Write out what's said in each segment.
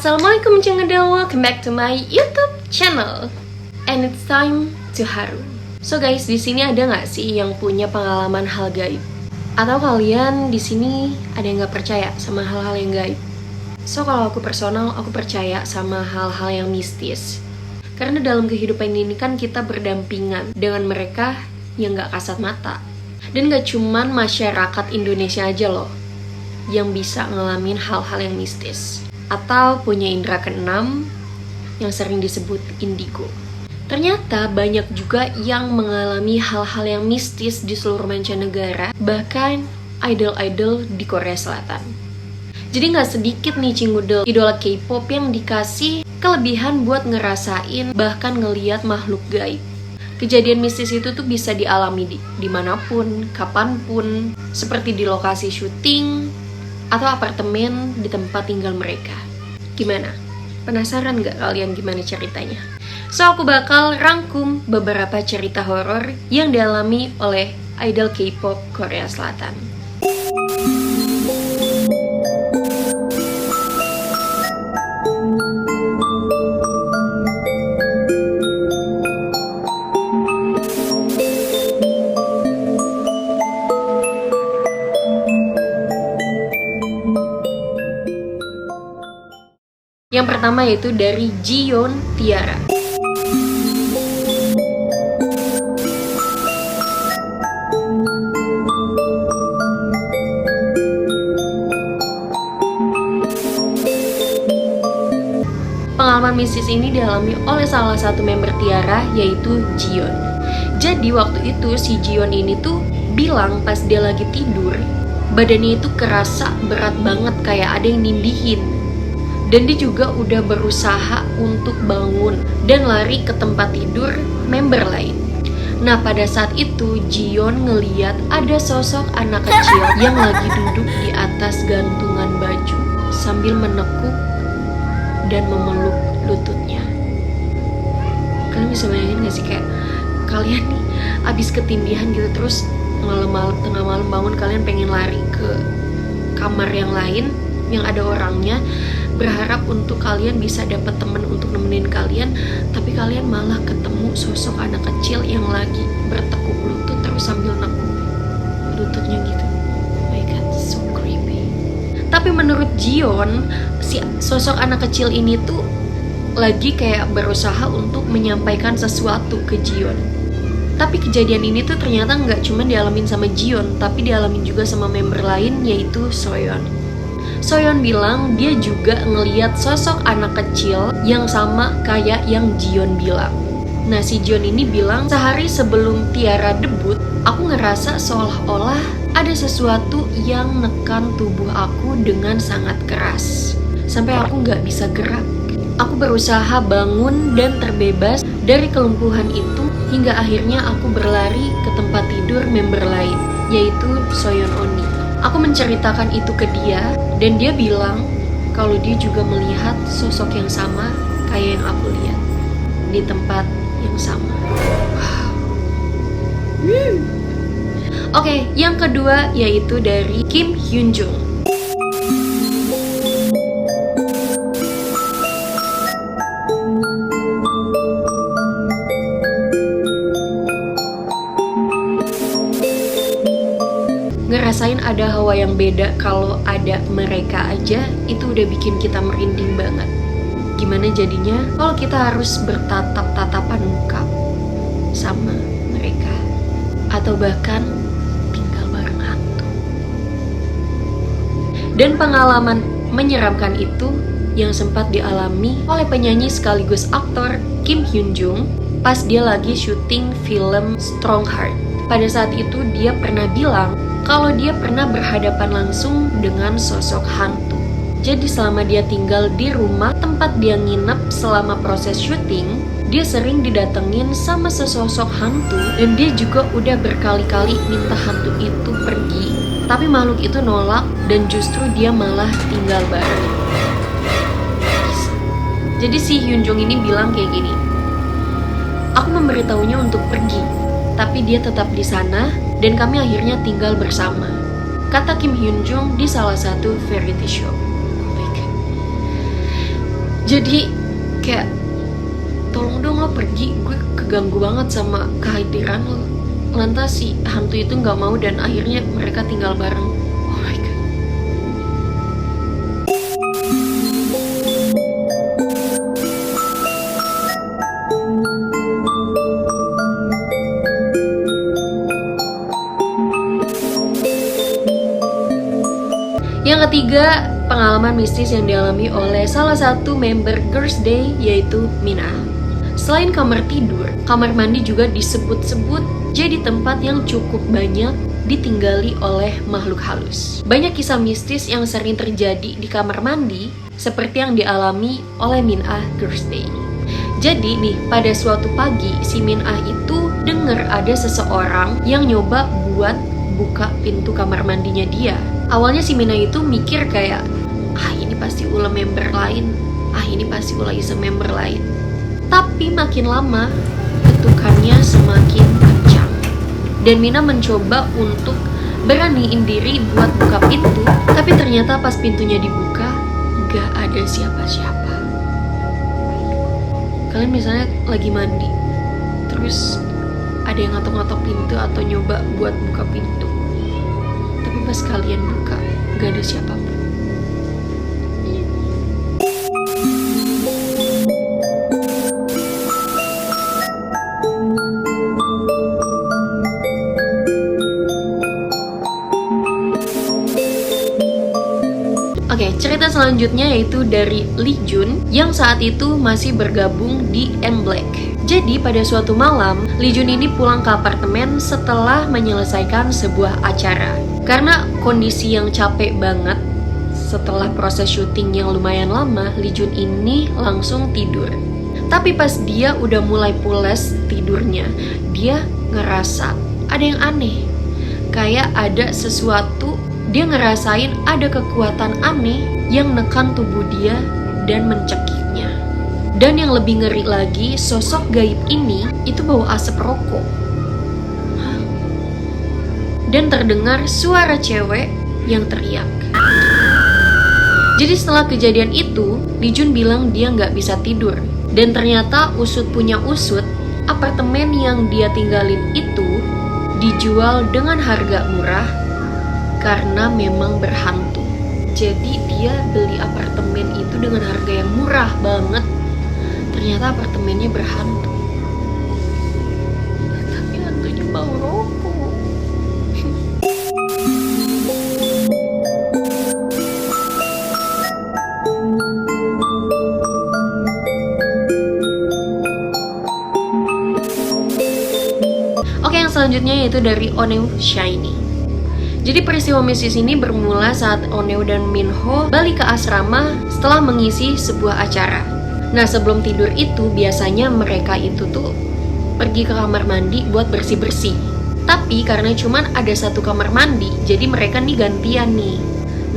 Assalamualaikum Cengedel, welcome back to my YouTube channel. And it's time to haru. So guys, di sini ada nggak sih yang punya pengalaman hal gaib? Atau kalian di sini ada yang nggak percaya sama hal-hal yang gaib? So kalau aku personal, aku percaya sama hal-hal yang mistis. Karena dalam kehidupan ini kan kita berdampingan dengan mereka yang nggak kasat mata. Dan nggak cuman masyarakat Indonesia aja loh yang bisa ngalamin hal-hal yang mistis atau punya indera keenam yang sering disebut indigo. Ternyata banyak juga yang mengalami hal-hal yang mistis di seluruh mancanegara, bahkan idol-idol di Korea Selatan. Jadi nggak sedikit nih cingudel idola K-pop yang dikasih kelebihan buat ngerasain bahkan ngeliat makhluk gaib. Kejadian mistis itu tuh bisa dialami dimanapun, kapanpun, seperti di lokasi syuting atau apartemen di tempat tinggal mereka. Gimana? Penasaran nggak kalian gimana ceritanya? So, aku bakal rangkum beberapa cerita horor yang dialami oleh idol K-pop Korea Selatan. Yang pertama yaitu dari Jiyeon Tiara. Pengalaman mistis ini dialami oleh salah satu member Tiara yaitu Jiyeon. Jadi waktu itu si Jiyeon ini tuh bilang pas dia lagi tidur, badannya itu kerasa berat banget kayak ada yang nindihin. Dan dia juga udah berusaha untuk bangun dan lari ke tempat tidur member lain. Nah pada saat itu Jiyeon ngeliat ada sosok anak kecil yang lagi duduk di atas gantungan baju sambil menekuk dan memeluk lututnya. Kalian bisa bayangin gak sih kayak kalian nih abis ketindihan gitu, terus malam-malam tengah malam bangun kalian pengen lari ke kamar yang lain yang ada orangnya, berharap untuk kalian bisa dapat teman untuk nemenin kalian, tapi kalian malah ketemu sosok anak kecil yang lagi bertekuk lutut terus sambil nekuk lututnya gitu. Oh my god, so creepy. Tapi menurut Jiyeon, si sosok anak kecil ini tuh lagi kayak berusaha untuk menyampaikan sesuatu ke Jiyeon. Tapi kejadian ini tuh ternyata nggak cuma dialamin sama Jiyeon, tapi dialamin juga sama member lain yaitu Soyeon. Soyeon bilang dia juga ngeliat sosok anak kecil yang sama kayak yang Jiyeon bilang. Nah si Jiyeon ini bilang sehari sebelum Tiara debut, aku ngerasa seolah-olah ada sesuatu yang nekan tubuh aku dengan sangat keras sampai aku nggak bisa gerak. Aku berusaha bangun dan terbebas dari kelumpuhan itu hingga akhirnya aku berlari ke tempat tidur member lain yaitu Soyeon Oni. Aku menceritakan itu ke dia dan dia bilang kalau dia juga melihat sosok yang sama kayak yang aku lihat di tempat yang sama. Oke, yang kedua yaitu dari Kim Hyun Jung. Ngerasain ada hawa yang beda kalau ada mereka aja itu udah bikin kita merinding banget. Gimana jadinya kalau kita harus bertatap-tatapan muka sama mereka atau bahkan tinggal bareng hantu. Dan pengalaman menyeramkan itu yang sempat dialami oleh penyanyi sekaligus aktor Kim Hyun Jung pas dia lagi syuting film Strong Heart. Pada saat itu dia pernah bilang kalau dia pernah berhadapan langsung dengan sosok hantu. Jadi selama dia tinggal di rumah tempat dia nginep selama proses syuting, dia sering didatengin sama sesosok hantu dan dia juga udah berkali-kali minta hantu itu pergi. Tapi makhluk itu nolak dan justru dia malah tinggal bareng. Jadi si Hyun Jung ini bilang kayak gini, aku memberitahunya untuk pergi, tapi dia tetap di sana dan kami akhirnya tinggal bersama, kata Kim Hyun Jung di salah satu variety show. Jadi kayak tolong dong lo pergi, gue keganggu banget sama kehadiran lo. Lantas si hantu itu nggak mau dan akhirnya mereka tinggal bareng. Oh my god. Yang ketiga, pengalaman mistis yang dialami oleh salah satu member Girls' Day, yaitu Mina. Selain kamar tidur, kamar mandi juga disebut-sebut jadi tempat yang cukup banyak ditinggali oleh makhluk halus. Banyak kisah mistis yang sering terjadi di kamar mandi, seperti yang dialami oleh Minah Girls' Day. Jadi nih, pada suatu pagi, si Minah itu dengar ada seseorang yang nyoba buat buka pintu kamar mandinya dia. Awalnya si Minah itu mikir kayak, ini pasti ulah member lain, ini pasti ulah iseng member lain. Tapi makin lama, ketukannya semakin kencang. Dan Minah mencoba untuk beraniin diri buat buka pintu, tapi ternyata pas pintunya dibuka, gak ada siapa-siapa. Kalian misalnya lagi mandi, terus ada yang ngetok-ngetok pintu atau nyoba buat buka pintu, tapi pas kalian buka, gak ada siapapun. Oke, cerita selanjutnya yaitu dari Lee Jun yang saat itu masih bergabung di M-Black. Jadi pada suatu malam, Lee Jun ini pulang ke apartemen setelah menyelesaikan sebuah acara. Karena kondisi yang capek banget, setelah proses syuting yang lumayan lama, Lee Jun ini langsung tidur. Tapi pas dia udah mulai pules tidurnya, dia ngerasa ada yang aneh. Kayak ada sesuatu, dia ngerasain ada kekuatan aneh yang nekan tubuh dia dan mencekiknya. Dan yang lebih ngeri lagi, sosok gaib ini itu bawa asap rokok. Dan terdengar suara cewek yang teriak. Jadi setelah kejadian itu, Lee Jun bilang dia nggak bisa tidur. Dan ternyata usut punya usut, apartemen yang dia tinggalin itu dijual dengan harga murah karena memang berhantu. Jadi dia beli apartemen itu dengan harga yang murah banget. Ternyata apartemennya berhantu. Tapi hantunya bau rokok. Oke, yang selanjutnya yaitu dari Oneo Shiny. Jadi peristiwa mistis ini bermula saat Oneo dan Minho balik ke asrama setelah mengisi sebuah acara. Nah, sebelum tidur itu biasanya mereka itu tuh pergi ke kamar mandi buat bersih-bersih. Tapi karena cuman ada satu kamar mandi, jadi mereka nih gantian nih.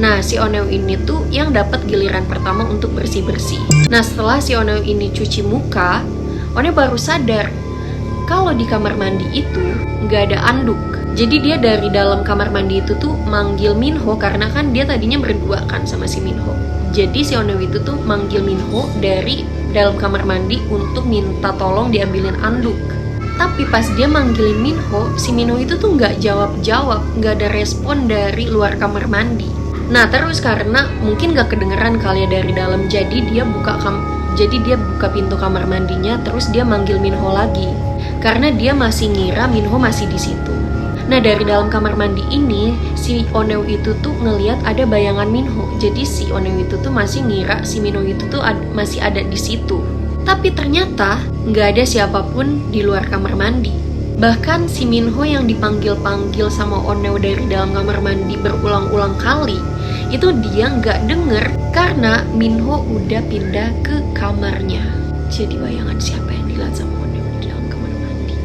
Nah, si Oneo ini tuh yang dapat giliran pertama untuk bersih-bersih. Nah, setelah si Oneo ini cuci muka, Oneo baru sadar kalau di kamar mandi itu nggak ada anduk. Jadi dia dari dalam kamar mandi itu tuh manggil Minho karena kan dia tadinya berdua kan sama si Minho. Jadi si Oneo itu tuh manggil Minho dari dalam kamar mandi untuk minta tolong diambilin anduk. Tapi pas dia manggilin Minho, si Minho itu tuh nggak jawab-jawab, nggak ada respon dari luar kamar mandi. Nah terus karena mungkin nggak kedengeran kali ya dari dalam, jadi dia buka pintu kamar mandinya, terus dia manggil Minho lagi karena dia masih ngira Minho masih di situ. Nah dari dalam kamar mandi ini, si Oneo itu tuh ngelihat ada bayangan Minho. Jadi si Oneo itu tuh masih ngira si Minho itu tuh masih ada di situ. Tapi ternyata nggak ada siapapun di luar kamar mandi. Bahkan si Minho yang dipanggil-panggil sama Oneo dari dalam kamar mandi berulang-ulang kali, itu dia nggak denger karena Minho udah pindah ke kamarnya. Jadi bayangan siapa yang dilihat sama Oneo di dalam kamar mandi?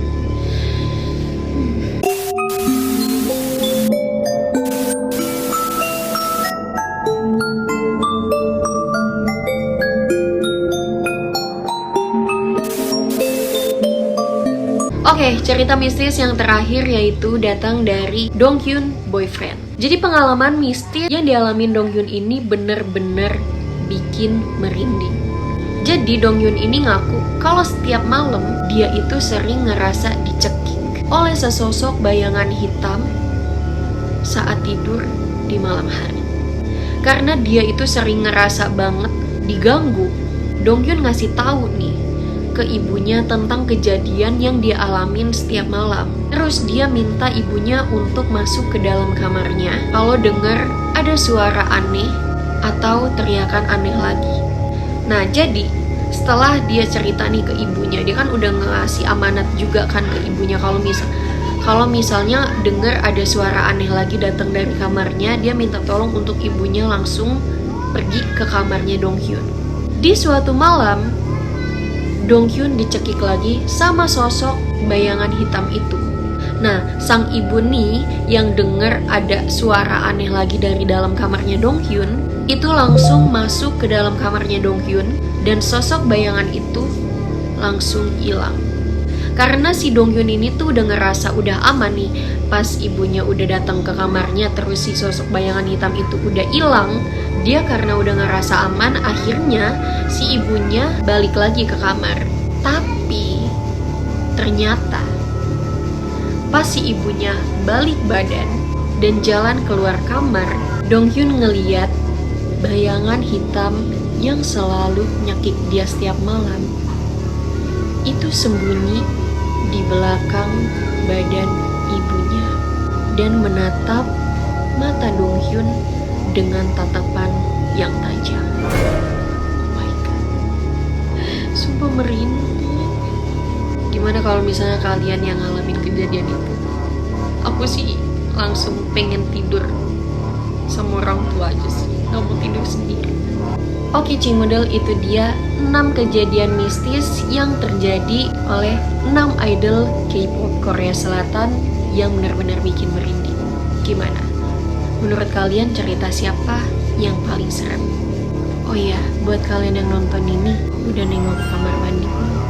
Oke, cerita mistis yang terakhir yaitu datang dari Donghyun Boyfriend. Jadi pengalaman mistis yang dialami Donghyun ini bener-bener bikin merinding. Jadi Dongyun ini ngaku kalau setiap malam dia itu sering ngerasa dicekik oleh sesosok bayangan hitam saat tidur di malam hari. Karena dia itu sering ngerasa banget diganggu, Dongyun ngasih tahu nih ke ibunya tentang kejadian yang dia alamin setiap malam. Terus dia minta ibunya untuk masuk ke dalam kamarnya kalau dengar ada suara aneh atau teriakan aneh lagi. Nah, jadi setelah dia cerita nih ke ibunya, dia kan udah ngasih amanat juga kan ke ibunya kalau misalnya dengar ada suara aneh lagi datang dari kamarnya, dia minta tolong untuk ibunya langsung pergi ke kamarnya Dongyun. Di suatu malam, Dongyun dicekik lagi sama sosok bayangan hitam itu. Nah, sang ibu nih yang dengar ada suara aneh lagi dari dalam kamarnya Dongyun, itu langsung masuk ke dalam kamarnya Dongyun dan sosok bayangan itu langsung hilang. Karena si Dongyun ini tuh udah ngerasa udah aman nih, pas ibunya udah datang ke kamarnya terus si sosok bayangan hitam itu udah hilang, dia karena udah ngerasa aman, akhirnya si ibunya balik lagi ke kamar. Tapi ternyata pas si ibunya balik badan dan jalan keluar kamar, Dongyun ngeliat bayangan hitam yang selalu nyakik dia setiap malam itu sembunyi di belakang badan ibunya dan menatap mata Dongyun dengan tatapan yang tajam. Oh my god, sumpah merinding. Gimana kalau misalnya kalian yang ngalamin kejadian itu? Aku sih langsung pengen tidur sama orang tua aja sih, gak mau tidur sendiri. Oke Cimodel, itu dia 6 kejadian mistis yang terjadi oleh 6 idol K-pop Korea Selatan yang benar-benar bikin merinding. Gimana? Menurut kalian cerita siapa yang paling serem? Oh iya, buat kalian yang nonton ini, udah nengok kamar mandi belum?